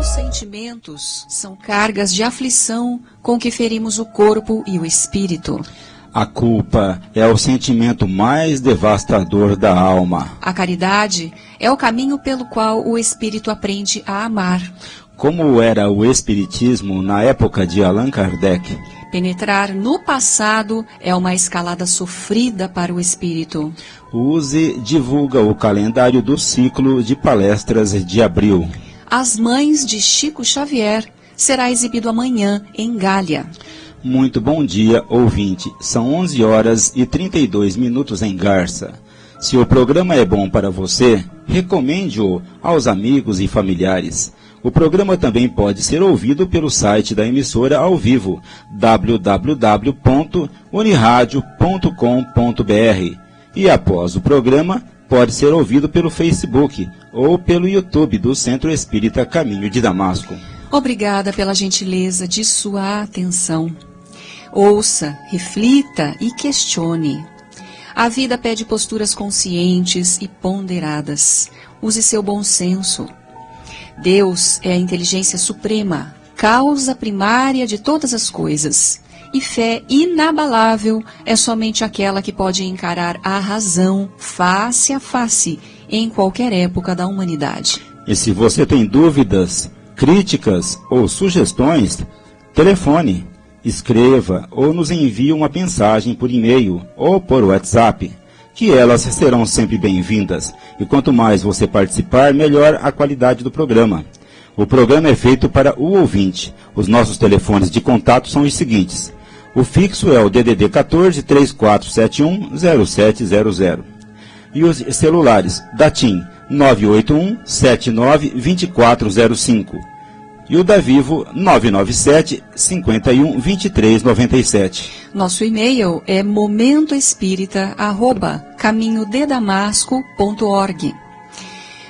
Os sentimentos são cargas de aflição com que ferimos o corpo e o espírito. A culpa é o sentimento mais devastador da alma. A caridade é o caminho pelo qual o espírito aprende a amar. Como era o espiritismo na época de Allan Kardec? Penetrar no passado é uma escalada sofrida para o espírito. Use divulga o calendário do ciclo de palestras de abril. As Mães de Chico Xavier será exibido amanhã em Gália. Muito bom dia, ouvinte. São 11 horas e 32 minutos em Garça. Se o programa é bom para você, recomende-o aos amigos e familiares. O programa também pode ser ouvido pelo site da emissora ao vivo, www.uniradio.com.br. E após o programa, pode ser ouvido pelo Facebook ou pelo YouTube do Centro Espírita Caminho de Damasco. Obrigada pela gentileza de sua atenção. Ouça, reflita e questione. A vida pede posturas conscientes e ponderadas. Use seu bom senso. Deus é a inteligência suprema, causa primária de todas as coisas. E fé inabalável é somente aquela que pode encarar a razão face a face em qualquer época da humanidade. E se você tem dúvidas, críticas ou sugestões, telefone, escreva ou nos envie uma mensagem por e-mail ou por WhatsApp, que elas serão sempre bem-vindas. E quanto mais você participar, melhor a qualidade do programa. O programa é feito para o ouvinte. Os nossos telefones de contato são os seguintes. O fixo é o DDD 14 3471 0700. E os celulares da TIM 981 79 2405. E o da Vivo 997 51 23 97. Nosso e-mail é momentoespírita@caminhodedamasco.org.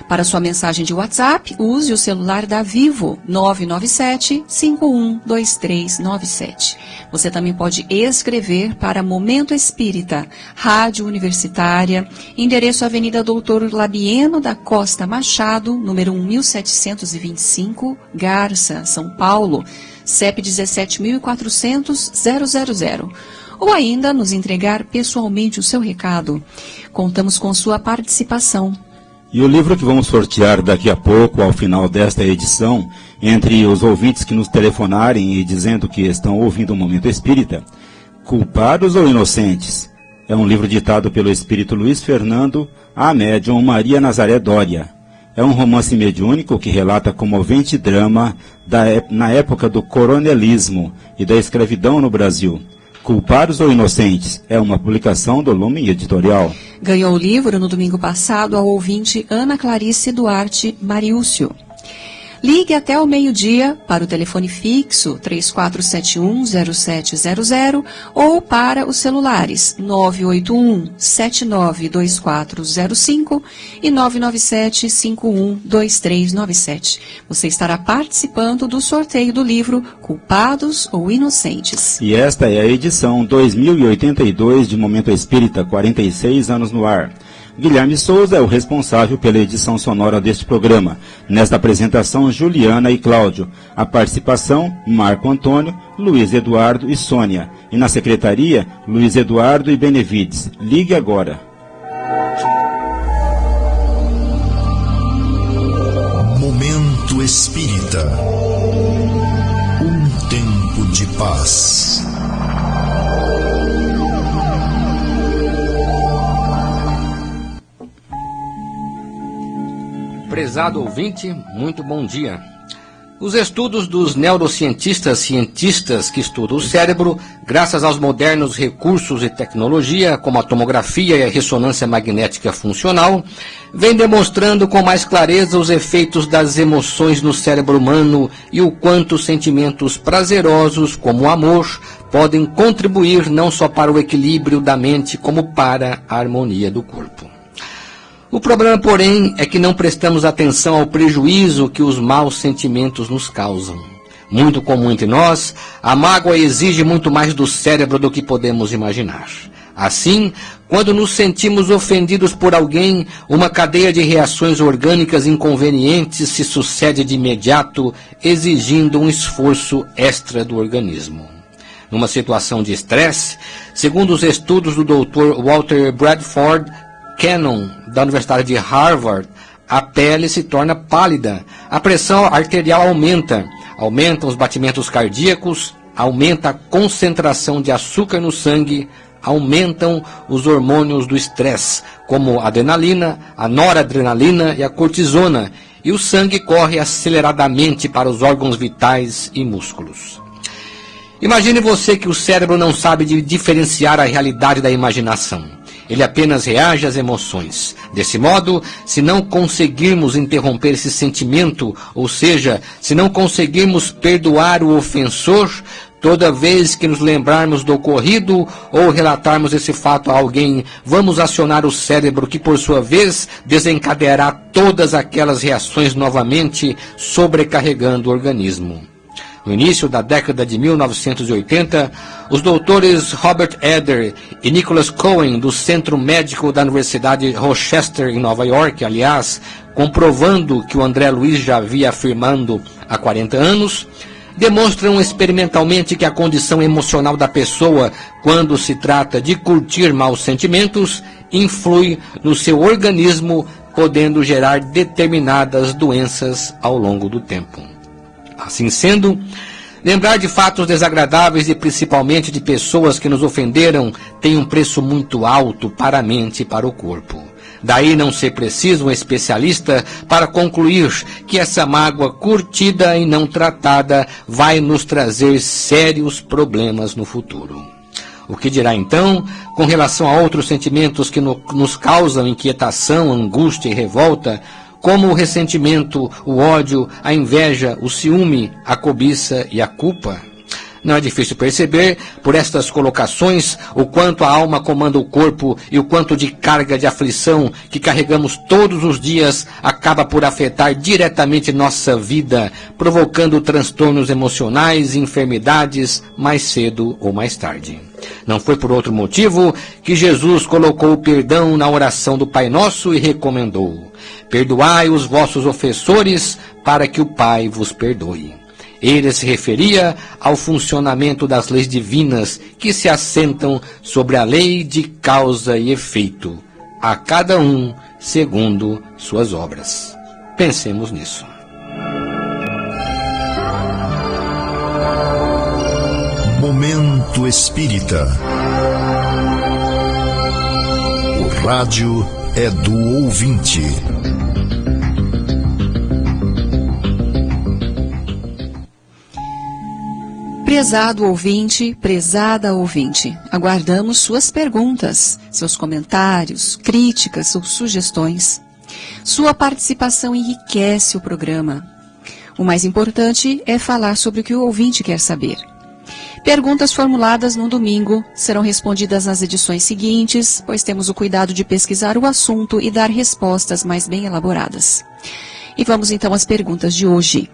Para sua mensagem de WhatsApp, use o celular da Vivo 997 51 2397. Você também pode escrever para Momento Espírita, Rádio Universitária, endereço Avenida Doutor Labieno da Costa Machado, número 1725, Garça, São Paulo, CEP 17.400-000. Ou ainda nos entregar pessoalmente o seu recado. Contamos com sua participação. E o livro que vamos sortear daqui a pouco, ao final desta edição, entre os ouvintes que nos telefonarem e dizendo que estão ouvindo o Momento Espírita, Culpados ou Inocentes? É um livro ditado pelo espírito Luiz Fernando à médium Maria Nazaré Dória. É um romance mediúnico que relata comovente drama na época do coronelismo e da escravidão no Brasil. Culpados ou Inocentes? É uma publicação do Lumen Editorial. Ganhou o livro no domingo passado ao ouvinte Ana Clarice Duarte Mariúcio. Ligue até o meio-dia para o telefone fixo 3471-0700 ou para os celulares 981-792405 e 997-512397. Você estará participando do sorteio do livro Culpados ou Inocentes. E esta é a edição 2082 de Momento Espírita, 46 anos no ar. Guilherme Souza é o responsável pela edição sonora deste programa. Nesta apresentação, Juliana e Cláudio. A participação, Marco Antônio, Luiz Eduardo e Sônia. E na secretaria, Luiz Eduardo e Benevides. Ligue agora. Momento Espírita. Um tempo de paz. Prezado ouvinte, muito bom dia. Os estudos dos neurocientistas, cientistas que estudam o cérebro, graças aos modernos recursos e tecnologia, como a tomografia e a ressonância magnética funcional, vêm demonstrando com mais clareza os efeitos das emoções no cérebro humano e o quanto sentimentos prazerosos, como o amor, podem contribuir não só para o equilíbrio da mente, como para a harmonia do corpo. O problema, porém, é que não prestamos atenção ao prejuízo que os maus sentimentos nos causam. Muito comum entre nós, a mágoa exige muito mais do cérebro do que podemos imaginar. Assim, Quando nos sentimos ofendidos por alguém, uma cadeia de reações orgânicas inconvenientes se sucede de imediato, exigindo um esforço extra do organismo. Numa situação de estresse, segundo os estudos do Dr. Walter Bradford Cannon, da Universidade de Harvard, a pele se torna pálida, a pressão arterial aumenta, aumentam os batimentos cardíacos, aumenta a concentração de açúcar no sangue, aumentam os hormônios do estresse, como a adrenalina, a noradrenalina e a cortisona, e o sangue corre aceleradamente para os órgãos vitais e músculos. Imagine você que o cérebro não sabe diferenciar a realidade da imaginação. Ele apenas reage às emoções. Desse modo, se não conseguirmos interromper esse sentimento, ou seja, se não conseguirmos perdoar o ofensor, toda vez que nos lembrarmos do ocorrido ou relatarmos esse fato a alguém, vamos acionar o cérebro que, por sua vez, desencadeará todas aquelas reações novamente, sobrecarregando o organismo. No início da década de 1980, os doutores Robert Eder e Nicholas Cohen, do Centro Médico da Universidade Rochester, em Nova York, aliás, comprovando que o André Luiz já havia afirmando há 40 anos, demonstram experimentalmente que a condição emocional da pessoa, quando se trata de curtir maus sentimentos, influi no seu organismo, podendo gerar determinadas doenças ao longo do tempo. Assim sendo, lembrar de fatos desagradáveis e principalmente de pessoas que nos ofenderam tem um preço muito alto para a mente e para o corpo. Daí não ser preciso um especialista para concluir que essa mágoa curtida e não tratada vai nos trazer sérios problemas no futuro. O que dirá então com relação a outros sentimentos que nos causam inquietação, angústia e revolta, como o ressentimento, o ódio, a inveja, o ciúme, a cobiça e a culpa? Não é difícil perceber, por estas colocações, o quanto a alma comanda o corpo e o quanto de carga de aflição que carregamos todos os dias acaba por afetar diretamente nossa vida, provocando transtornos emocionais e enfermidades mais cedo ou mais tarde. Não foi por outro motivo que Jesus colocou o perdão na oração do Pai Nosso e recomendou: perdoai os vossos ofensores para que o Pai vos perdoe. Ele se referia ao funcionamento das leis divinas que se assentam sobre a lei de causa e efeito, a cada um segundo suas obras. Pensemos nisso. Momento Espírita. O rádio é do ouvinte. Prezado ouvinte, prezada ouvinte, aguardamos suas perguntas, seus comentários, críticas ou sugestões. Sua participação enriquece o programa. O mais importante é falar sobre o que o ouvinte quer saber. Perguntas formuladas no domingo serão respondidas nas edições seguintes, pois temos o cuidado de pesquisar o assunto e dar respostas mais bem elaboradas. E vamos então às perguntas de hoje.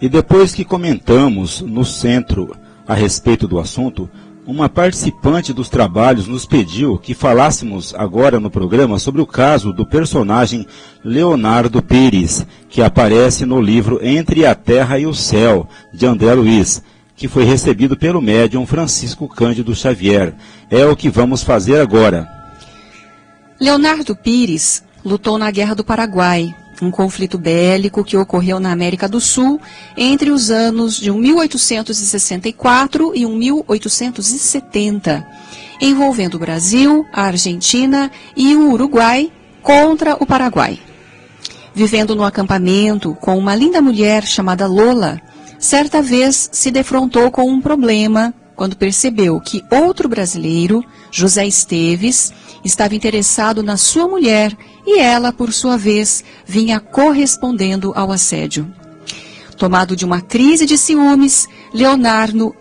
E depois que comentamos no centro a respeito do assunto, uma participante dos trabalhos nos pediu que falássemos agora no programa sobre o caso do personagem Leonardo Pires, que aparece no livro Entre a Terra e o Céu, de André Luiz, que foi recebido pelo médium Francisco Cândido Xavier. É o que vamos fazer agora. Leonardo Pires lutou na Guerra do Paraguai, um conflito bélico que ocorreu na América do Sul entre os anos de 1864 e 1870, envolvendo o Brasil, a Argentina e o Uruguai contra o Paraguai. Vivendo no acampamento com uma linda mulher chamada Lola, certa vez se defrontou com um problema quando percebeu que outro brasileiro, José Esteves, estava interessado na sua mulher e ela, por sua vez, vinha correspondendo ao assédio. Tomado de uma crise de ciúmes, Leonardo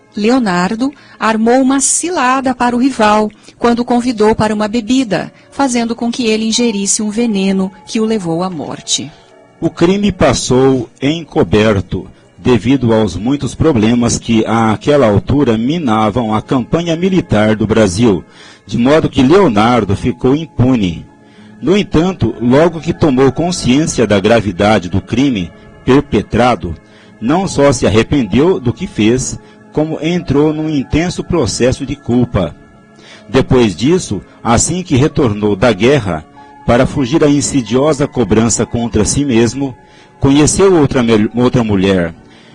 armou uma cilada para o rival quando o convidou para uma bebida, fazendo com que ele ingerisse um veneno que o levou à morte. O crime passou encoberto, devido aos muitos problemas que àquela altura minavam a campanha militar do Brasil, de modo que Leonardo ficou impune. No entanto, logo que tomou consciência da gravidade do crime perpetrado, não só se arrependeu do que fez, como entrou num intenso processo de culpa. Depois disso, assim que retornou da guerra, para fugir à insidiosa cobrança contra si mesmo, conheceu outra mulher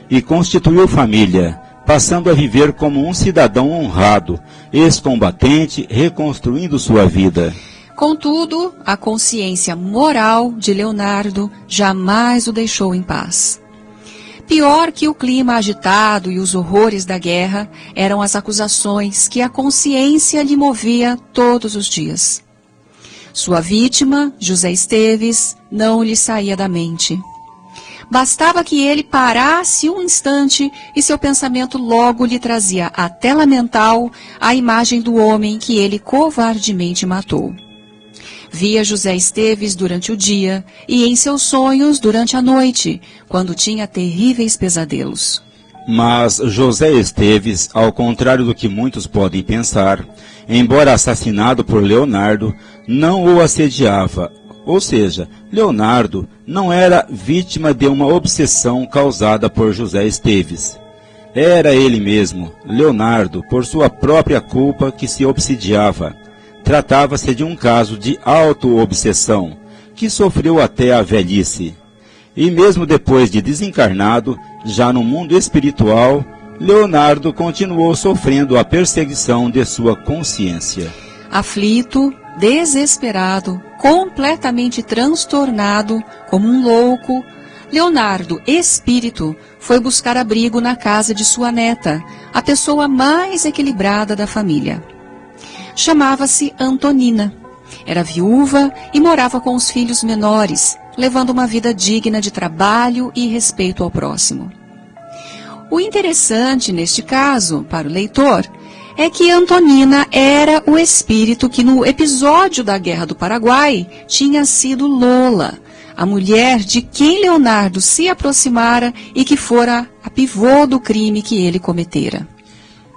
e constituiu família, passando a viver como um cidadão honrado, ex-combatente, reconstruindo sua vida. Contudo, a consciência moral de Leonardo jamais o deixou em paz. Pior que o clima agitado e os horrores da guerra eram as acusações que a consciência lhe movia todos os dias. Sua vítima, José Esteves, não lhe saía da mente. Bastava que ele parasse um instante e seu pensamento logo lhe trazia à tela mental a imagem do homem que ele covardemente matou. Via José Esteves durante o dia e em seus sonhos durante a noite, quando tinha terríveis pesadelos. Mas José Esteves, ao contrário do que muitos podem pensar, embora assassinado por Leonardo, não o assediava. Ou seja, Leonardo não era vítima de uma obsessão causada por José Esteves. Era ele mesmo, Leonardo, por sua própria culpa, que se obsidiava. Tratava-se de um caso de auto-obsessão, que sofreu até a velhice. E mesmo depois de desencarnado, já no mundo espiritual, Leonardo continuou sofrendo a perseguição de sua consciência. Aflito, desesperado, completamente transtornado, como um louco, Leonardo, espírito, foi buscar abrigo na casa de sua neta, a pessoa mais equilibrada da família. Chamava-se Antonina. Era viúva e morava com os filhos menores, levando uma vida digna de trabalho e respeito ao próximo. O interessante neste caso, para o leitor, é que Antonina era o espírito que no episódio da Guerra do Paraguai tinha sido Lola, a mulher de quem Leonardo se aproximara e que fora a pivô do crime que ele cometera.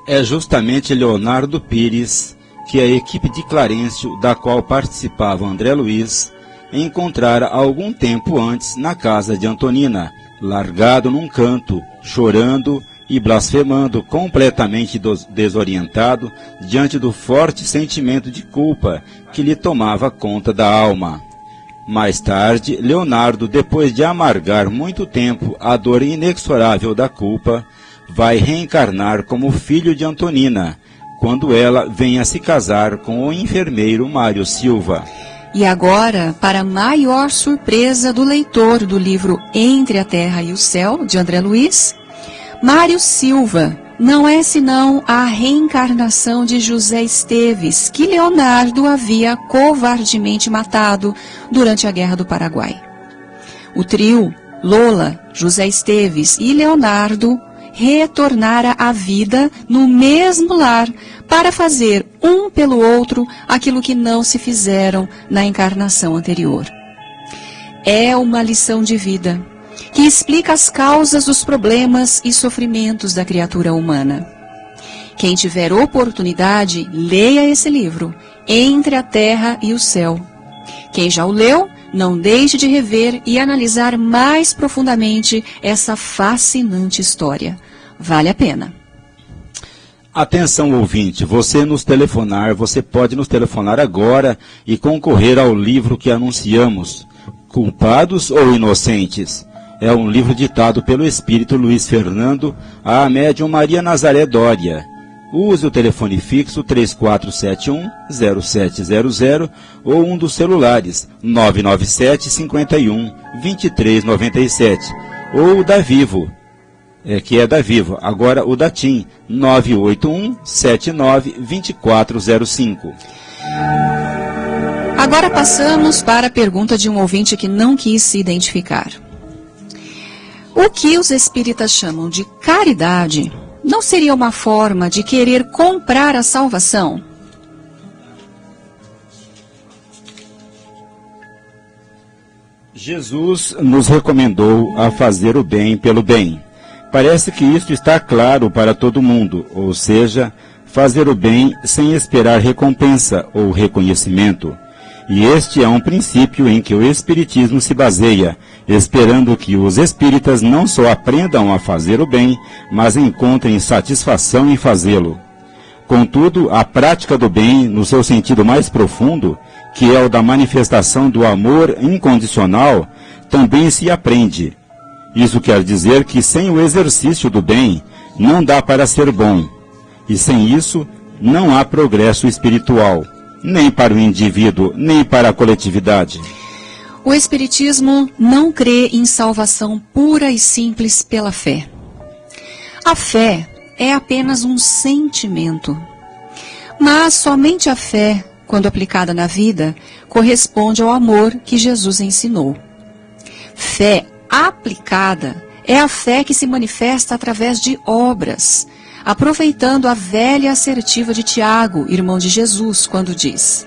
É justamente Leonardo Pires que a equipe de Clarencio, da qual participava André Luiz, encontrara algum tempo antes na casa de Antonina, largado num canto, chorando e blasfemando, completamente desorientado diante do forte sentimento de culpa que lhe tomava conta da alma. Mais tarde, Leonardo, depois de amargar muito tempo a dor inexorável da culpa, vai reencarnar como filho de Antonina, quando ela vem a se casar com o enfermeiro Mário Silva. E agora, para maior surpresa do leitor do livro Entre a Terra e o Céu, de André Luiz, Mário Silva não é senão a reencarnação de José Esteves, que Leonardo havia covardemente matado durante a Guerra do Paraguai. O trio, Lola, José Esteves e Leonardo, retornara à vida no mesmo lar para fazer um pelo outro aquilo que não se fizeram na encarnação anterior. É uma lição de vida que explica as causas dos problemas e sofrimentos da criatura humana. Quem tiver oportunidade, leia esse livro, Entre a Terra e o Céu. Quem já o leu, não deixe de rever e analisar mais profundamente essa fascinante história. Vale a pena. Atenção, ouvinte, você pode nos telefonar agora e concorrer ao livro que anunciamos, Culpados ou Inocentes? É um livro ditado pelo espírito Luiz Fernando à médium Maria Nazaré Dória. Use o telefone fixo 3471-0700 ou um dos celulares 997-51-2397 ou o da Vivo, que é da Vivo. Agora o da TIM 981-79-2405. Agora passamos para a pergunta de um ouvinte que não quis se identificar. O que os espíritas chamam de caridade não seria uma forma de querer comprar a salvação? Jesus nos recomendou a fazer o bem pelo bem. Parece que isto está claro para todo mundo, ou seja, fazer o bem sem esperar recompensa ou reconhecimento. E este é um princípio em que o Espiritismo se baseia, esperando que os espíritas não só aprendam a fazer o bem, mas encontrem satisfação em fazê-lo. Contudo, a prática do bem, no seu sentido mais profundo, que é o da manifestação do amor incondicional, também se aprende. Isso quer dizer que sem o exercício do bem, não dá para ser bom. E sem isso, não há progresso espiritual, nem para o indivíduo, nem para a coletividade. O Espiritismo não crê em salvação pura e simples pela fé. A fé é apenas um sentimento. Mas somente a fé, quando aplicada na vida, corresponde ao amor que Jesus ensinou. Fé aplicada é a fé que se manifesta através de obras, aproveitando a velha assertiva de Tiago, irmão de Jesus, quando diz: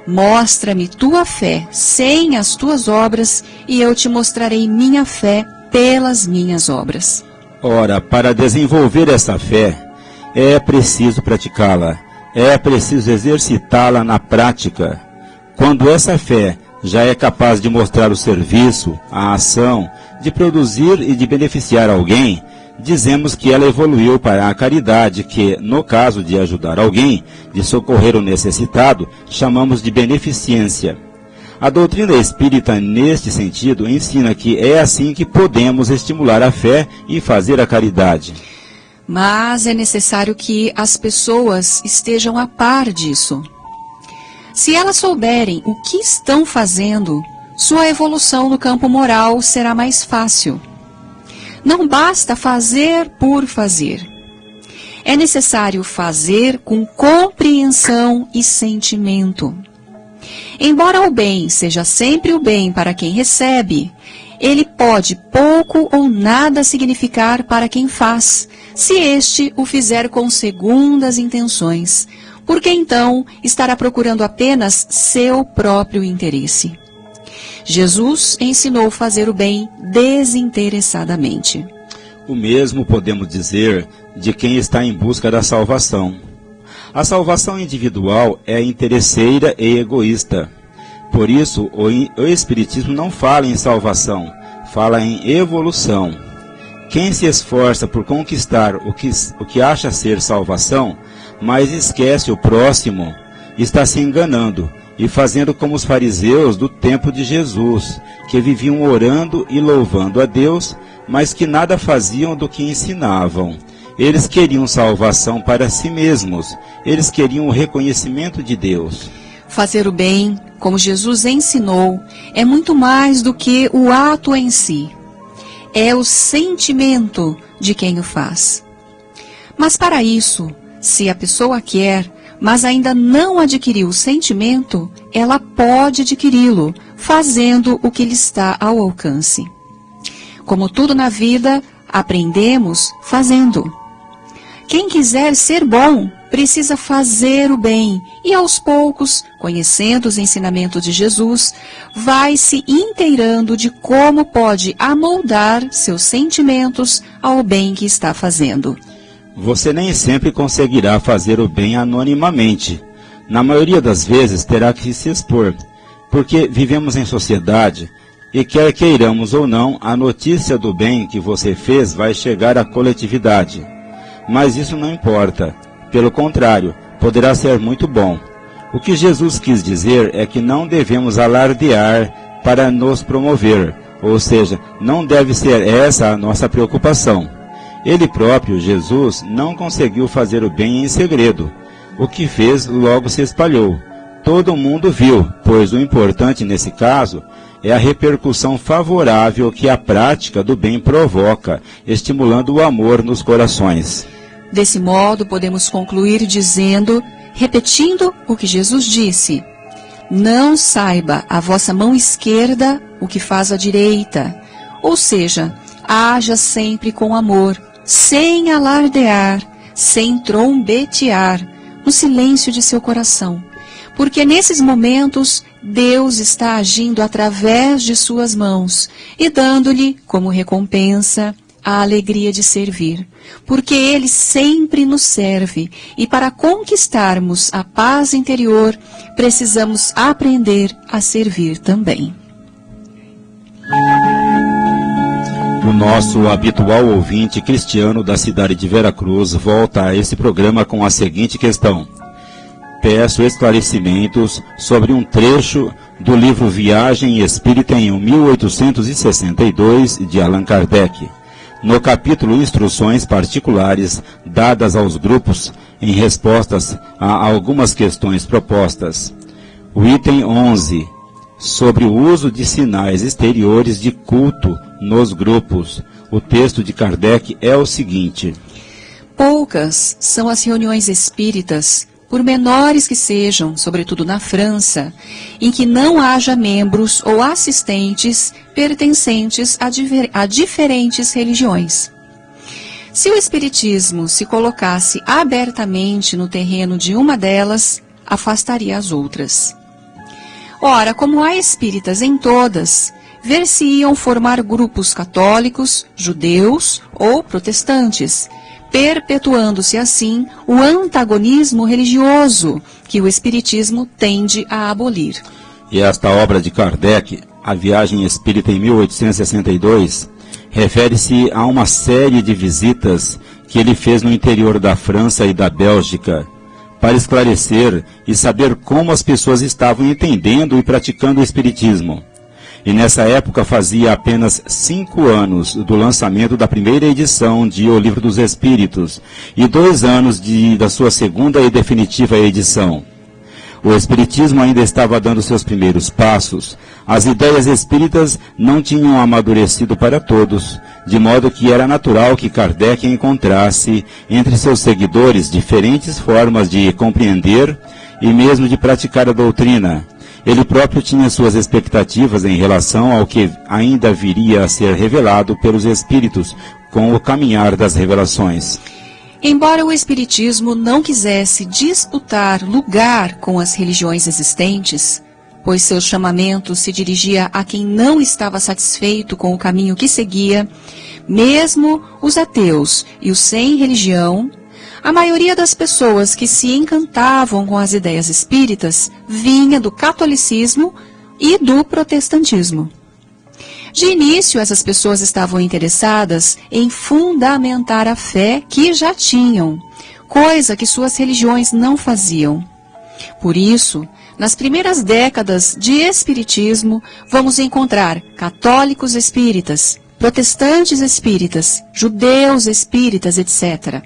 mostra-me tua fé sem as tuas obras, e eu te mostrarei minha fé pelas minhas obras. Ora, para desenvolver essa fé, é preciso praticá-la, é preciso exercitá-la na prática. Quando essa fé já é capaz de mostrar o serviço, a ação, de produzir e de beneficiar alguém, dizemos que ela evoluiu para a caridade, que, no caso de ajudar alguém, de socorrer o necessitado, chamamos de beneficência. A doutrina espírita, neste sentido, ensina que é assim que podemos estimular a fé e fazer a caridade. Mas é necessário que as pessoas estejam a par disso. Se elas souberem o que estão fazendo, sua evolução no campo moral será mais fácil. Não basta fazer por fazer. É necessário fazer com compreensão e sentimento. Embora o bem seja sempre o bem para quem recebe, ele pode pouco ou nada significar para quem faz, se este o fizer com segundas intenções, porque então estará procurando apenas seu próprio interesse. Jesus ensinou fazer o bem desinteressadamente. O mesmo podemos dizer de quem está em busca da salvação. A salvação individual é interesseira e egoísta. Por isso, o Espiritismo não fala em salvação, fala em evolução. Quem se esforça por conquistar o que acha ser salvação, mas esquece o próximo, está se enganando e fazendo como os fariseus do tempo de Jesus, que viviam orando e louvando a Deus, mas que nada faziam do que ensinavam. Eles queriam salvação para si mesmos, eles queriam o reconhecimento de Deus. Fazer o bem, como Jesus ensinou, é muito mais do que o ato em si. É o sentimento de quem o faz. Mas para isso, se a pessoa quer, mas ainda não adquiriu o sentimento, ela pode adquiri-lo, fazendo o que lhe está ao alcance. Como tudo na vida, aprendemos fazendo. Quem quiser ser bom, precisa fazer o bem, e aos poucos, conhecendo os ensinamentos de Jesus, vai se inteirando de como pode amoldar seus sentimentos ao bem que está fazendo. Você nem sempre conseguirá fazer o bem anonimamente. Na maioria das vezes terá que se expor, porque vivemos em sociedade e quer queiramos ou não, a notícia do bem que você fez vai chegar à coletividade. Mas isso não importa. Pelo contrário, poderá ser muito bom. O que Jesus quis dizer é que não devemos alardear para nos promover, ou seja, não deve ser essa a nossa preocupação. Ele próprio, Jesus, não conseguiu fazer o bem em segredo. O que fez logo se espalhou. Todo mundo viu, pois o importante nesse caso é a repercussão favorável que a prática do bem provoca, estimulando o amor nos corações. Desse modo, podemos concluir dizendo, repetindo o que Jesus disse: não saiba a vossa mão esquerda o que faz a direita. Ou seja, haja sempre com amor, sem alardear, sem trombetear, no silêncio de seu coração. Porque nesses momentos, Deus está agindo através de suas mãos e dando-lhe, como recompensa, a alegria de servir, porque Ele sempre nos serve, e para conquistarmos a paz interior, precisamos aprender a servir também. O nosso habitual ouvinte cristiano da cidade de Veracruz volta a esse programa com a seguinte questão: peço esclarecimentos sobre um trecho do livro Viagem Espírita em 1862, de Allan Kardec, no capítulo Instruções Particulares dadas aos grupos em respostas a algumas questões propostas. O item 11, sobre o uso de sinais exteriores de culto nos grupos. O texto de Kardec é o seguinte: poucas são as reuniões espíritas, por menores que sejam, sobretudo na França, em que não haja membros ou assistentes pertencentes a diferentes religiões. Se o Espiritismo se colocasse abertamente no terreno de uma delas, afastaria as outras. Ora, como há espíritas em todas, ver-se-iam formar grupos católicos, judeus ou protestantes, perpetuando-se assim o antagonismo religioso que o Espiritismo tende a abolir. E esta obra de Kardec, A Viagem Espírita em 1862, refere-se a uma série de visitas que ele fez no interior da França e da Bélgica, para esclarecer e saber como as pessoas estavam entendendo e praticando o Espiritismo. E nessa época fazia apenas 5 anos do lançamento da primeira edição de O Livro dos Espíritos e 2 anos da sua segunda e definitiva edição. O Espiritismo ainda estava dando seus primeiros passos. As ideias espíritas não tinham amadurecido para todos, de modo que era natural que Kardec encontrasse entre seus seguidores diferentes formas de compreender e mesmo de praticar a doutrina. Ele próprio tinha suas expectativas em relação ao que ainda viria a ser revelado pelos Espíritos com o caminhar das revelações. Embora o Espiritismo não quisesse disputar lugar com as religiões existentes, pois seu chamamento se dirigia a quem não estava satisfeito com o caminho que seguia, mesmo os ateus e os sem religião, a maioria das pessoas que se encantavam com as ideias espíritas vinha do catolicismo e do protestantismo. De início, essas pessoas estavam interessadas em fundamentar a fé que já tinham, coisa que suas religiões não faziam. Por isso, nas primeiras décadas de espiritismo, vamos encontrar católicos espíritas, protestantes espíritas, judeus espíritas, etc.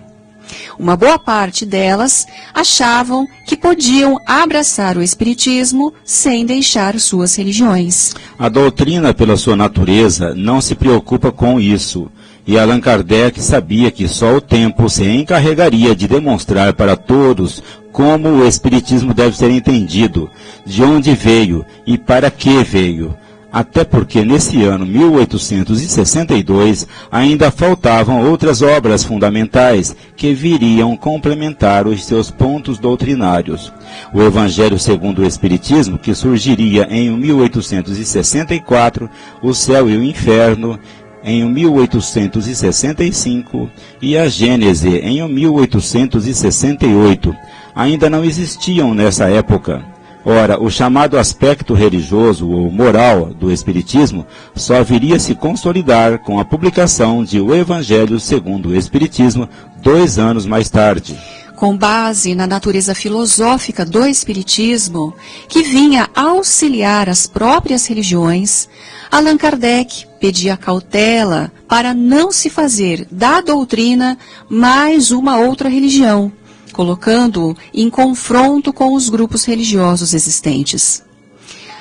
Uma boa parte delas achavam que podiam abraçar o Espiritismo sem deixar suas religiões. A doutrina, pela sua natureza, não se preocupa com isso, e Allan Kardec sabia que só o tempo se encarregaria de demonstrar para todos como o Espiritismo deve ser entendido, de onde veio e para que veio. Até porque nesse ano 1862 ainda faltavam outras obras fundamentais que viriam complementar os seus pontos doutrinários. O Evangelho segundo o Espiritismo, que surgiria em 1864, O Céu e o Inferno em 1865 e a Gênese em 1868, ainda não existiam nessa época. Ora, o chamado aspecto religioso ou moral do Espiritismo só viria a se consolidar com a publicação de O Evangelho segundo o Espiritismo 2 anos mais tarde. Com base na natureza filosófica do Espiritismo, que vinha auxiliar as próprias religiões, Allan Kardec pedia cautela para não se fazer da doutrina mais uma outra religião, colocando-o em confronto com os grupos religiosos existentes.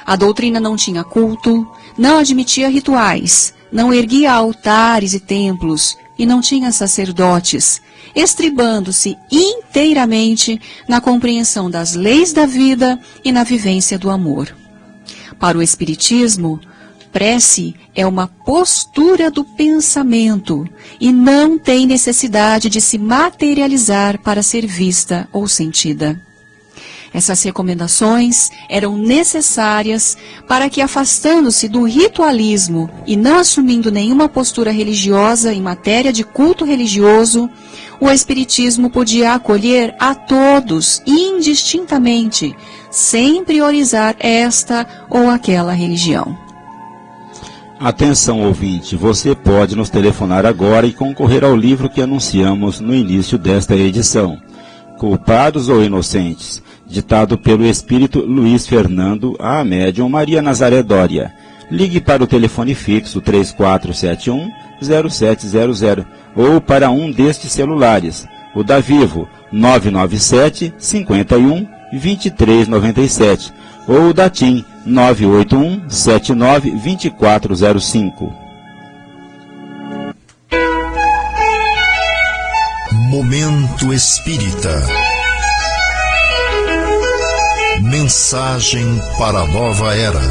A doutrina não tinha culto, não admitia rituais, não erguia altares e templos e não tinha sacerdotes, estribando-se inteiramente na compreensão das leis da vida e na vivência do amor. Para o Espiritismo, prece é uma postura do pensamento e não tem necessidade de se materializar para ser vista ou sentida. Essas recomendações eram necessárias para que, afastando-se do ritualismo e não assumindo nenhuma postura religiosa em matéria de culto religioso, o Espiritismo podia acolher a todos indistintamente, sem priorizar esta ou aquela religião. Atenção, ouvinte, você pode nos telefonar agora e concorrer ao livro que anunciamos no início desta edição, Culpados ou Inocentes, ditado pelo Espírito Luiz Fernando à médium Maria Nazaré Dória. Ligue para o telefone fixo 3471-0700 ou para um destes celulares, o da Vivo 997-51-2397 ou o da TIM 981-79-2405. Momento Espírita. Mensagem para a nova era.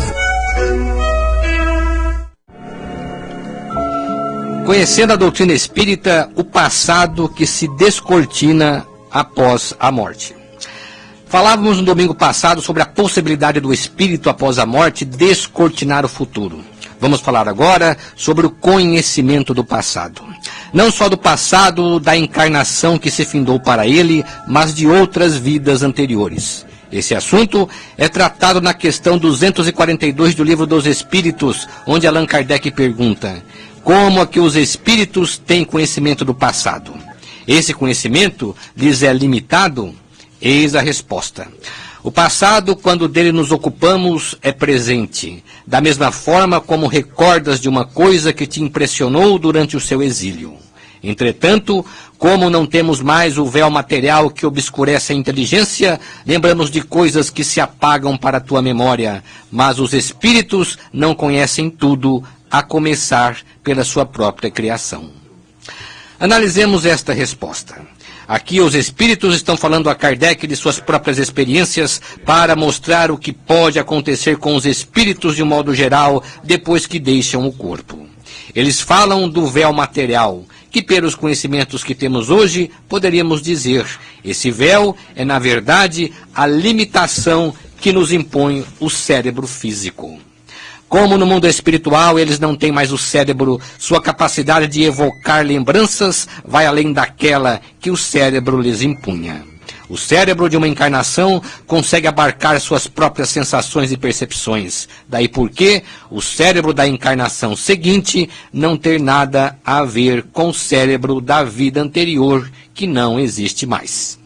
Conhecendo a doutrina espírita, o passado que se descortina após a morte. Falávamos no domingo passado sobre a possibilidade do espírito após a morte descortinar o futuro. Vamos falar agora sobre o conhecimento do passado. Não só do passado da encarnação que se findou para ele, mas de outras vidas anteriores. Esse assunto é tratado na questão 242 do Livro dos Espíritos, onde Allan Kardec pergunta: como é que os espíritos têm conhecimento do passado? Esse conhecimento lhes é limitado? Eis a resposta. O passado, quando dele nos ocupamos, é presente, da mesma forma como recordas de uma coisa que te impressionou durante o seu exílio. Entretanto, como não temos mais o véu material que obscurece a inteligência, lembramos de coisas que se apagam para a tua memória, mas os espíritos não conhecem tudo, a começar pela sua própria criação. Analisemos esta resposta. Aqui os espíritos estão falando a Kardec de suas próprias experiências para mostrar o que pode acontecer com os espíritos de um modo geral depois que deixam o corpo. Eles falam do véu material, que pelos conhecimentos que temos hoje, poderíamos dizer, esse véu é na verdade a limitação que nos impõe o cérebro físico. Como no mundo espiritual eles não têm mais o cérebro, sua capacidade de evocar lembranças vai além daquela que o cérebro lhes impunha. O cérebro de uma encarnação consegue abarcar suas próprias sensações e percepções. Daí porque o cérebro da encarnação seguinte não ter nada a ver com o cérebro da vida anterior, que não existe mais.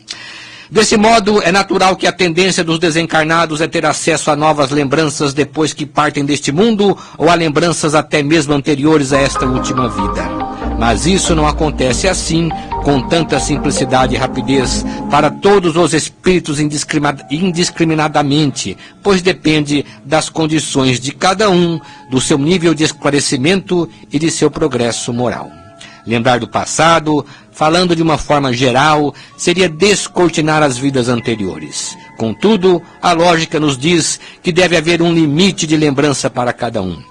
Desse modo, é natural que a tendência dos desencarnados é ter acesso a novas lembranças depois que partem deste mundo, ou a lembranças até mesmo anteriores a esta última vida. Mas isso não acontece assim, com tanta simplicidade e rapidez, para todos os espíritos indiscriminadamente, pois depende das condições de cada um, do seu nível de esclarecimento e de seu progresso moral. Lembrar do passado, falando de uma forma geral, seria descortinar as vidas anteriores. Contudo, a lógica nos diz que deve haver um limite de lembrança para cada um.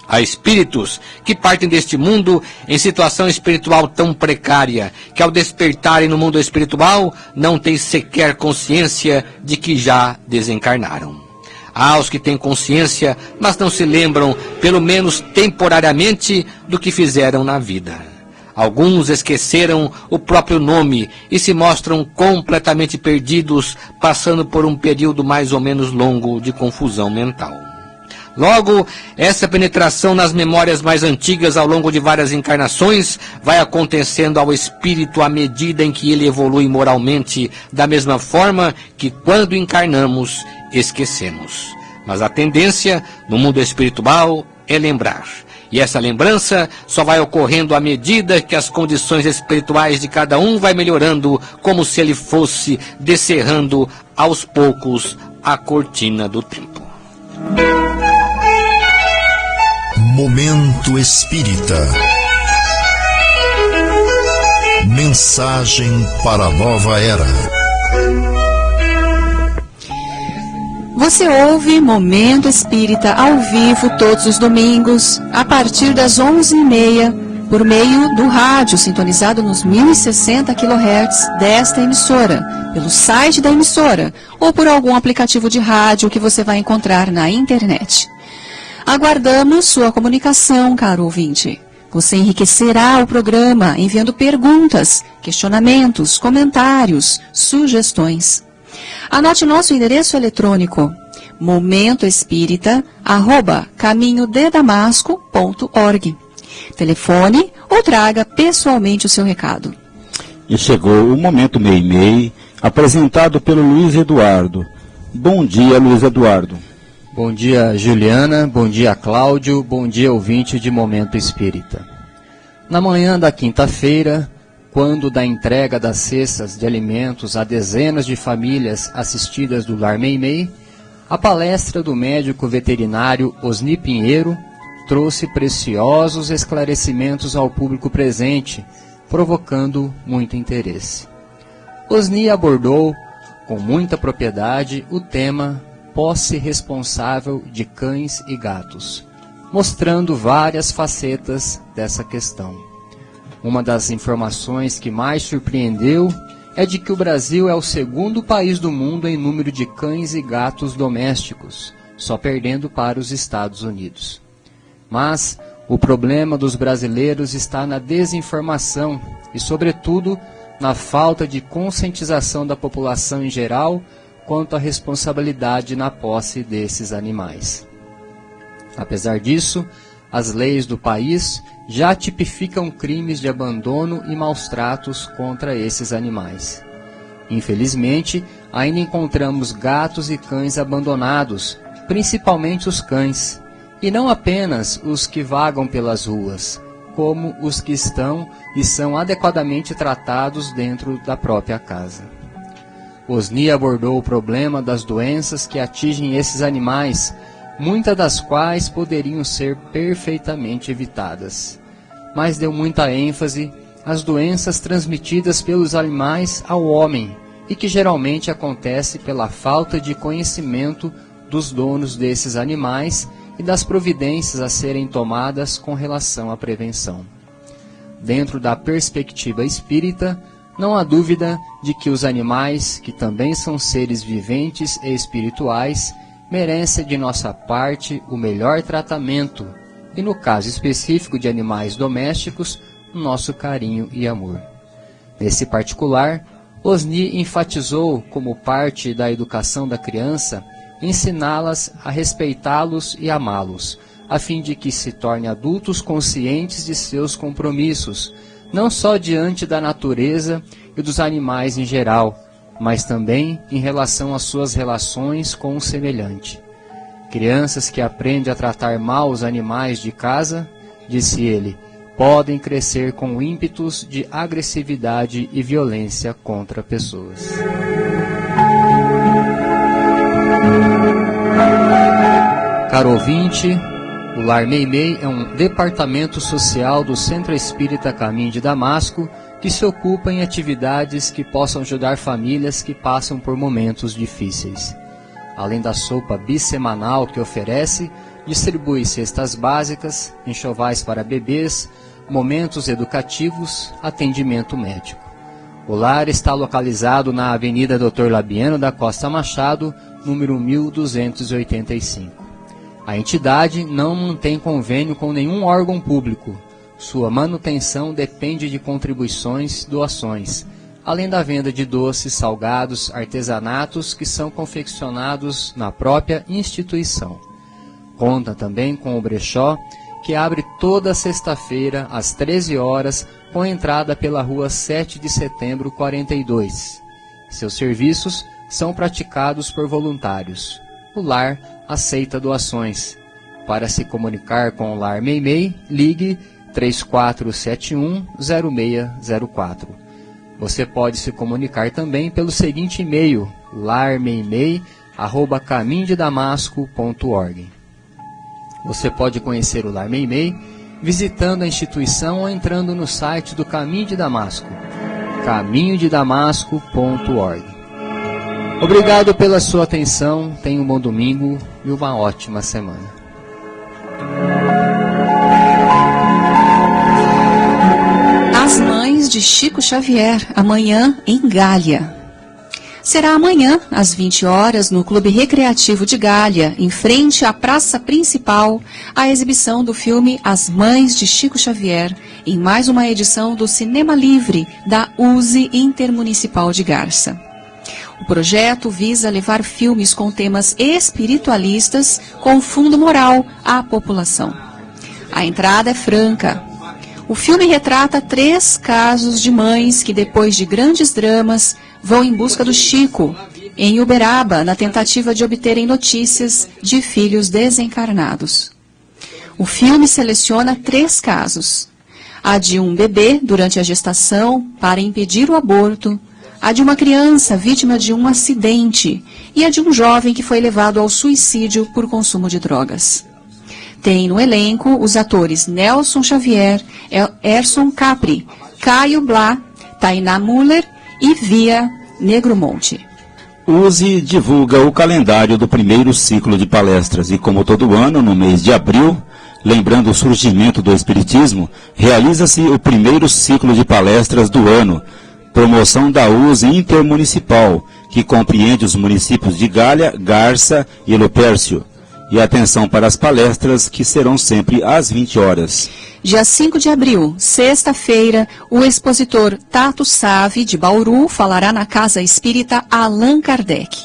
Há espíritos que partem deste mundo em situação espiritual tão precária que ao despertarem no mundo espiritual não têm sequer consciência de que já desencarnaram. Há os que têm consciência, mas não se lembram, pelo menos temporariamente, do que fizeram na vida. Alguns esqueceram o próprio nome e se mostram completamente perdidos, passando por um período mais ou menos longo de confusão mental. Logo, essa penetração nas memórias mais antigas ao longo de várias encarnações vai acontecendo ao espírito à medida em que ele evolui moralmente, da mesma forma que quando encarnamos, esquecemos. Mas a tendência no mundo espiritual é lembrar. E essa lembrança só vai ocorrendo à medida que as condições espirituais de cada um vai melhorando, como se ele fosse descerrando aos poucos a cortina do tempo. Momento Espírita. Mensagem para a nova era. Você ouve Momento Espírita ao vivo todos os domingos, a partir das 11h30, por meio do rádio sintonizado nos 1060 kHz desta emissora, pelo site da emissora ou por algum aplicativo de rádio que você vai encontrar na internet. Aguardamos sua comunicação, caro ouvinte. Você enriquecerá o programa enviando perguntas, questionamentos, comentários, sugestões. Anote nosso endereço eletrônico: momentoespírita@caminhodedamasco.org. Telefone ou traga pessoalmente o seu recado. E chegou o Momento Meimei, apresentado pelo Luiz Eduardo. Bom dia, Luiz Eduardo. Bom dia, Juliana. Bom dia, Cláudio. Bom dia, ouvinte de Momento Espírita. Na manhã da quinta-feira, quando da entrega das cestas de alimentos a dezenas de famílias assistidas do Lar Meimei, a palestra do médico veterinário Osni Pinheiro trouxe preciosos esclarecimentos ao público presente, provocando muito interesse. Osni abordou, com muita propriedade, o tema posse responsável de cães e gatos, mostrando várias facetas dessa questão. Uma das informações que mais surpreendeu é de que o Brasil é o segundo país do mundo em número de cães e gatos domésticos, só perdendo para os Estados Unidos. Mas o problema dos brasileiros está na desinformação e, sobretudo, na falta de conscientização da população em geral quanto à responsabilidade na posse desses animais. Apesar disso, as leis do país já tipificam crimes de abandono e maus-tratos contra esses animais. Infelizmente, ainda encontramos gatos e cães abandonados, principalmente os cães, e não apenas os que vagam pelas ruas, como os que estão e são adequadamente tratados dentro da própria casa. Osni abordou o problema das doenças que atingem esses animais, muitas das quais poderiam ser perfeitamente evitadas. Mas deu muita ênfase às doenças transmitidas pelos animais ao homem e que geralmente acontece pela falta de conhecimento dos donos desses animais e das providências a serem tomadas com relação à prevenção. Dentro da perspectiva espírita, não há dúvida de que os animais, que também são seres viventes e espirituais, merecem de nossa parte o melhor tratamento e, no caso específico de animais domésticos, o nosso carinho e amor. Nesse particular, Osni enfatizou como parte da educação da criança ensiná-las a respeitá-los e amá-los, a fim de que se tornem adultos conscientes de seus compromissos, não só diante da natureza e dos animais em geral, mas também em relação às suas relações com o semelhante. Crianças que aprendem a tratar mal os animais de casa, disse ele, podem crescer com ímpetos de agressividade e violência contra pessoas. Caro ouvinte, o Lar Meimei é um departamento social do Centro Espírita Caminho de Damasco que se ocupa em atividades que possam ajudar famílias que passam por momentos difíceis. Além da sopa bissemanal que oferece, distribui cestas básicas, enxovais para bebês, momentos educativos, atendimento médico. O lar está localizado na Avenida Dr. Labiano da Costa Machado, número 1285. A entidade não mantém convênio com nenhum órgão público. Sua manutenção depende de contribuições, doações, além da venda de doces, salgados, artesanatos que são confeccionados na própria instituição. Conta também com o brechó, que abre toda sexta-feira às 13 horas, com entrada pela rua 7 de setembro 42. Seus serviços são praticados por voluntários. O lar aceita doações. Para se comunicar com o Lar Meimei, ligue 3471-0604. Você pode se comunicar também pelo seguinte e-mail, larmeimei@caminhodedamasco.org. Você pode conhecer o Lar Meimei visitando a instituição ou entrando no site do Caminho de Damasco, caminhodedamasco.org. Obrigado pela sua atenção, tenha um bom domingo e uma ótima semana. Chico Xavier, amanhã em Gália. Será amanhã, às 20 horas, no Clube Recreativo de Gália, em frente à praça principal, a exibição do filme As Mães de Chico Xavier, em mais uma edição do Cinema Livre da USE Intermunicipal de Garça. O projeto visa levar filmes com temas espiritualistas com fundo moral à população. A entrada é franca. O filme retrata 3 casos de mães que, depois de grandes dramas, vão em busca do Chico, em Uberaba, na tentativa de obterem notícias de filhos desencarnados. O filme seleciona 3 casos. A de um bebê durante a gestação para impedir o aborto, a de uma criança vítima de um acidente e a de um jovem que foi levado ao suicídio por consumo de drogas. Tem no elenco os atores Nelson Xavier, Erson Capri, Caio Blá, Tainá Muller e Via Negromonte. USE divulga o calendário do primeiro ciclo de palestras e, como todo ano, no mês de abril, lembrando o surgimento do Espiritismo, realiza-se o primeiro ciclo de palestras do ano, promoção da USE Intermunicipal, que compreende os municípios de Gália, Garça e Lupércio. E atenção para as palestras, que serão sempre às 20 horas. Dia 5 de abril, sexta-feira, o expositor Tato Save, de Bauru, falará na Casa Espírita Allan Kardec.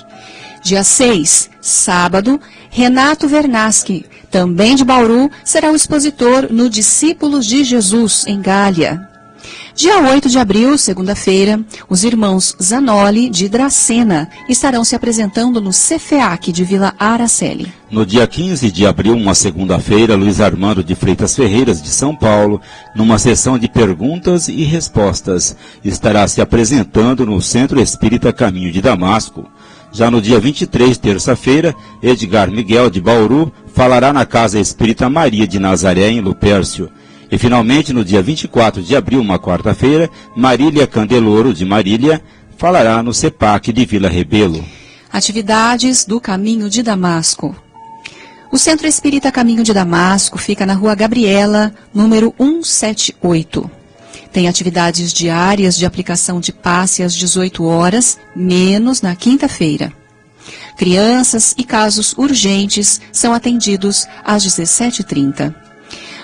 Dia 6, sábado, Renato Vernaschi, também de Bauru, será o expositor no Discípulos de Jesus, em Gália. Dia 8 de abril, segunda-feira, os irmãos Zanoli, de Dracena, estarão se apresentando no Cefeac de Vila Araceli. No dia 15 de abril, uma segunda-feira, Luiz Armando de Freitas Ferreiras, de São Paulo, numa sessão de perguntas e respostas, estará se apresentando no Centro Espírita Caminho de Damasco. Já no dia 23, terça-feira, Edgar Miguel, de Bauru, falará na Casa Espírita Maria de Nazaré, em Lupércio. E, finalmente, no dia 24 de abril, uma quarta-feira, Marília Candeloro, de Marília, falará no CEPAC de Vila Rebelo. Atividades do Caminho de Damasco. O Centro Espírita Caminho de Damasco fica na Rua Gabriela, número 178. Tem atividades diárias de aplicação de passe às 18 horas, menos na quinta-feira. Crianças e casos urgentes são atendidos às 17h30.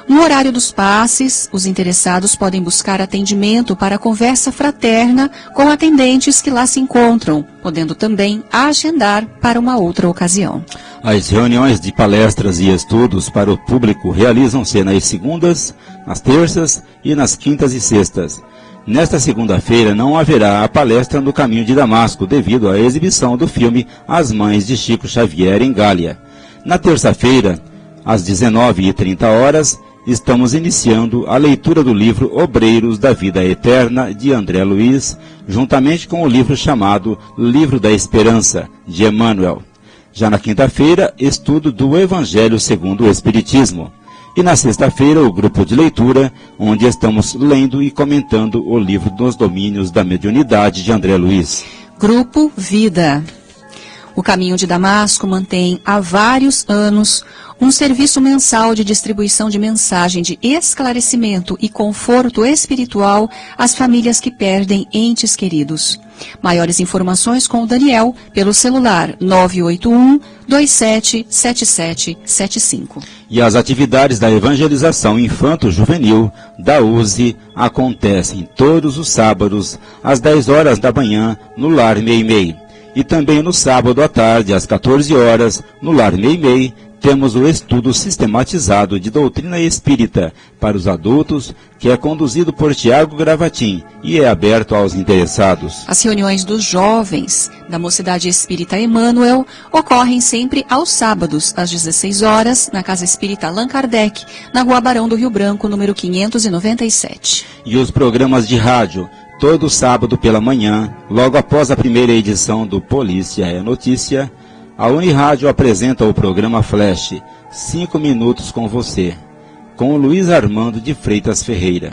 No horário dos passes, os interessados podem buscar atendimento para conversa fraterna com atendentes que lá se encontram, podendo também agendar para uma outra ocasião. As reuniões de palestras e estudos para o público realizam-se nas segundas, nas terças e nas quintas e sextas. Nesta segunda-feira não haverá a palestra no Caminho de Damasco, devido à exibição do filme As Mães de Chico Xavier, em Gália. Na terça-feira, às 19h30, estamos iniciando a leitura do livro Obreiros da Vida Eterna, de André Luiz, juntamente com o livro chamado Livro da Esperança, de Emmanuel. Já na quinta-feira, estudo do Evangelho segundo o Espiritismo. E na sexta-feira, o grupo de leitura, onde estamos lendo e comentando o livro dos Domínios da Mediunidade, de André Luiz. Grupo Vida. O Caminho de Damasco mantém há vários anos um serviço mensal de distribuição de mensagem de esclarecimento e conforto espiritual às famílias que perdem entes queridos. Maiores informações com o Daniel pelo celular 981-277775. E as atividades da evangelização infanto-juvenil da USE acontecem todos os sábados às 10 horas da manhã no Lar Meimei. E também no sábado à tarde, às 14 horas, no Lar Meimei, temos o estudo sistematizado de doutrina espírita para os adultos, que é conduzido por Tiago Gravatin e é aberto aos interessados. As reuniões dos jovens da Mocidade Espírita Emmanuel ocorrem sempre aos sábados, às 16 horas, na Casa Espírita Allan Kardec, na Rua Barão do Rio Branco, número 597. E os programas de rádio, todo sábado pela manhã, logo após a primeira edição do Polícia é Notícia, a Unirádio apresenta o programa Flash, 5 minutos com você, com o Luiz Armando de Freitas Ferreira.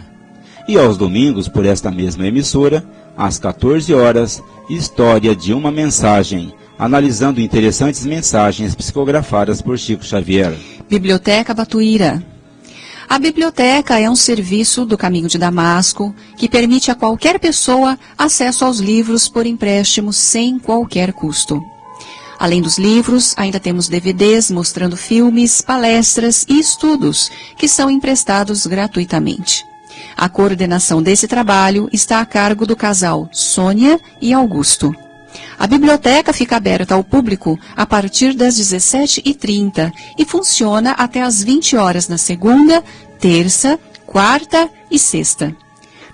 E aos domingos, por esta mesma emissora, às 14 horas, História de uma Mensagem, analisando interessantes mensagens psicografadas por Chico Xavier. Biblioteca Batuíra. A biblioteca é um serviço do Caminho de Damasco que permite a qualquer pessoa acesso aos livros por empréstimo sem qualquer custo. Além dos livros, ainda temos DVDs mostrando filmes, palestras e estudos que são emprestados gratuitamente. A coordenação desse trabalho está a cargo do casal Sônia e Augusto. A biblioteca fica aberta ao público a partir das 17h30 e funciona até às 20 horas na segunda, terça, quarta e sexta.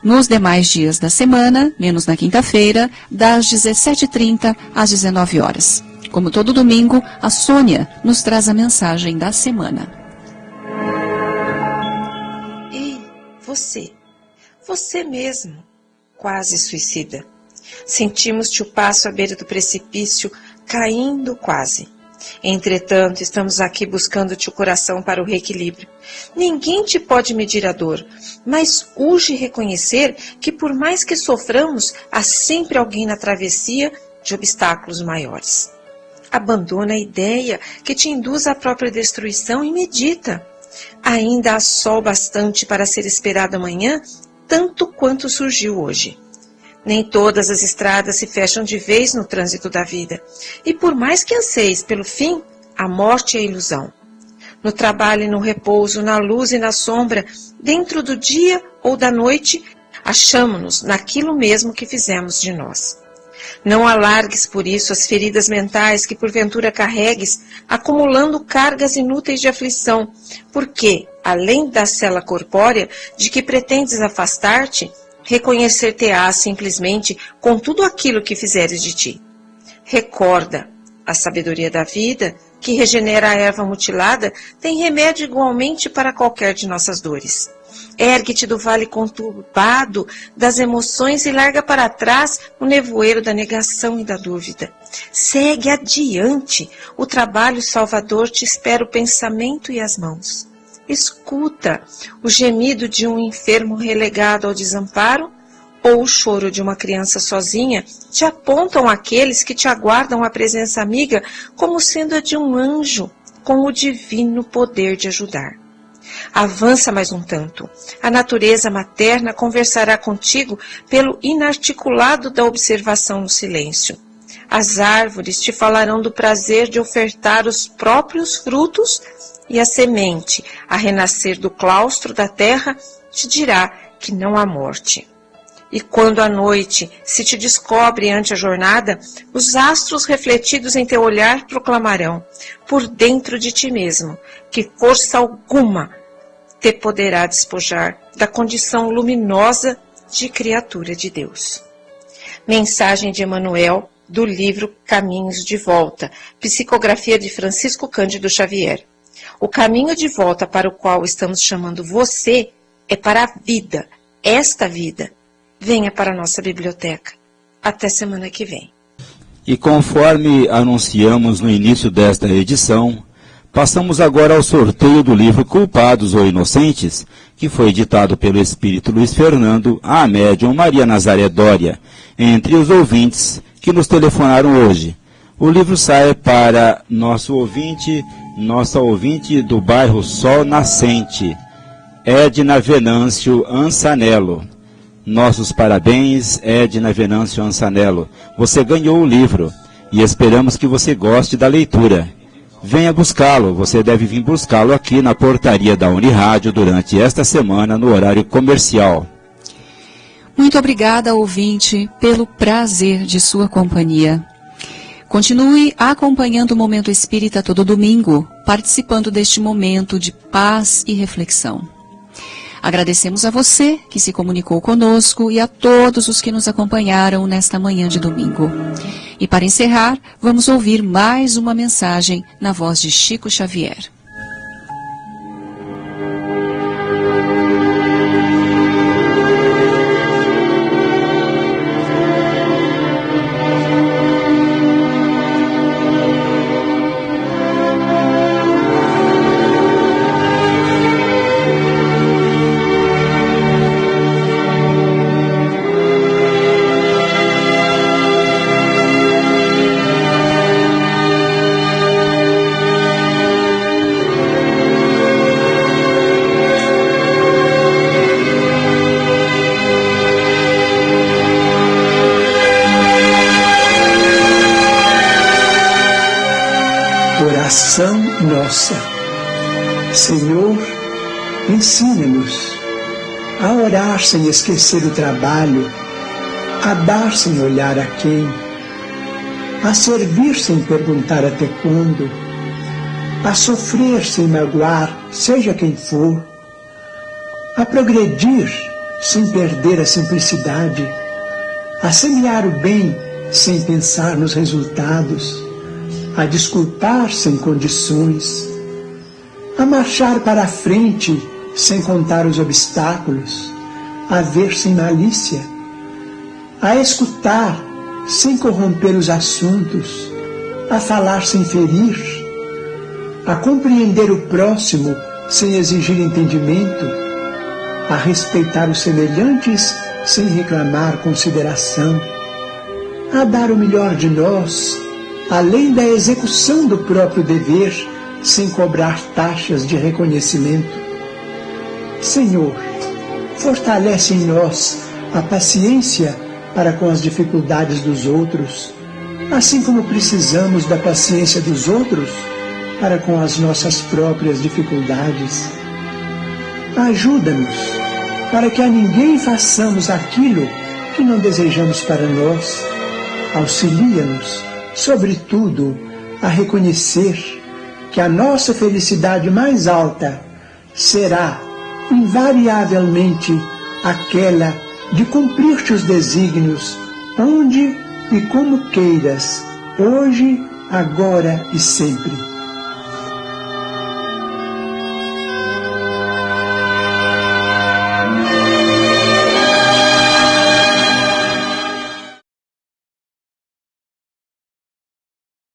Nos demais dias da semana, menos na quinta-feira, das 17h30 às 19 horas. Como todo domingo, a Sônia nos traz a mensagem da semana. Ei, você mesmo, quase suicida. Sentimos-te o passo à beira do precipício, caindo quase. Entretanto, estamos aqui buscando-te o coração para o reequilíbrio. Ninguém te pode medir a dor, mas urge reconhecer que por mais que soframos, há sempre alguém na travessia de obstáculos maiores. Abandona a ideia que te induz à própria destruição e medita. Ainda há sol bastante para ser esperado amanhã, tanto quanto surgiu hoje. Nem todas as estradas se fecham de vez no trânsito da vida. E por mais que anseies pelo fim, a morte é ilusão. No trabalho e no repouso, na luz e na sombra, dentro do dia ou da noite, achamo-nos naquilo mesmo que fizemos de nós. Não alargues por isso as feridas mentais que porventura carregues, acumulando cargas inúteis de aflição, porque, além da cela corpórea de que pretendes afastar-te, reconhecer-te-ás simplesmente com tudo aquilo que fizeres de ti. Recorda, a sabedoria da vida, que regenera a erva mutilada, tem remédio igualmente para qualquer de nossas dores. Ergue-te do vale conturbado das emoções e larga para trás o nevoeiro da negação e da dúvida. Segue adiante, o trabalho salvador te espera o pensamento e as mãos. Escuta o gemido de um enfermo relegado ao desamparo ou o choro de uma criança sozinha te apontam aqueles que te aguardam a presença amiga como sendo a de um anjo com o divino poder de ajudar. Avança mais um tanto. A natureza materna conversará contigo pelo inarticulado da observação no silêncio. As árvores te falarão do prazer de ofertar os próprios frutos e a semente, a renascer do claustro da terra, te dirá que não há morte. E quando a noite se te descobre ante a jornada, os astros refletidos em teu olhar proclamarão, por dentro de ti mesmo, que força alguma te poderá despojar da condição luminosa de criatura de Deus. Mensagem de Emmanuel, do livro Caminhos de Volta, psicografia de Francisco Cândido Xavier. O caminho de volta para o qual estamos chamando você é para a vida, esta vida. Venha para a nossa biblioteca. Até semana que vem. E conforme anunciamos no início desta edição, passamos agora ao sorteio do livro Culpados ou Inocentes, que foi editado pelo Espírito Luiz Fernando à médium Maria Nazaré Dória, entre os ouvintes que nos telefonaram hoje. O livro sai para nossa ouvinte do bairro Sol Nascente, Edna Venâncio Ansanello. Nossos parabéns, Edna Venâncio Ansanello. Você ganhou o livro e esperamos que você goste da leitura. Venha buscá-lo, você deve vir buscá-lo aqui na portaria da Unirádio durante esta semana no horário comercial. Muito obrigada, ouvinte, pelo prazer de sua companhia. Continue acompanhando o Momento Espírita todo domingo, participando deste momento de paz e reflexão. Agradecemos a você que se comunicou conosco e a todos os que nos acompanharam nesta manhã de domingo. E para encerrar, vamos ouvir mais uma mensagem na voz de Chico Xavier. ação nossa. Senhor, ensina-nos a orar sem esquecer o trabalho, a dar sem olhar a quem, a servir sem perguntar até quando, a sofrer sem magoar, seja quem for, a progredir sem perder a simplicidade, a semear o bem sem pensar nos resultados, a desculpar sem condições, a marchar para a frente sem contar os obstáculos, a ver sem malícia, a escutar sem corromper os assuntos, a falar sem ferir, a compreender o próximo sem exigir entendimento, a respeitar os semelhantes sem reclamar consideração, a dar o melhor de nós, além da execução do próprio dever, sem cobrar taxas de reconhecimento. Senhor, fortalece em nós a paciência para com as dificuldades dos outros, assim como precisamos da paciência dos outros para com as nossas próprias dificuldades. Ajuda-nos para que a ninguém façamos aquilo que não desejamos para nós. Auxilia-nos, sobretudo, a reconhecer que a nossa felicidade mais alta será, invariavelmente, aquela de cumprir-te os desígnios, onde e como queiras, hoje, agora e sempre.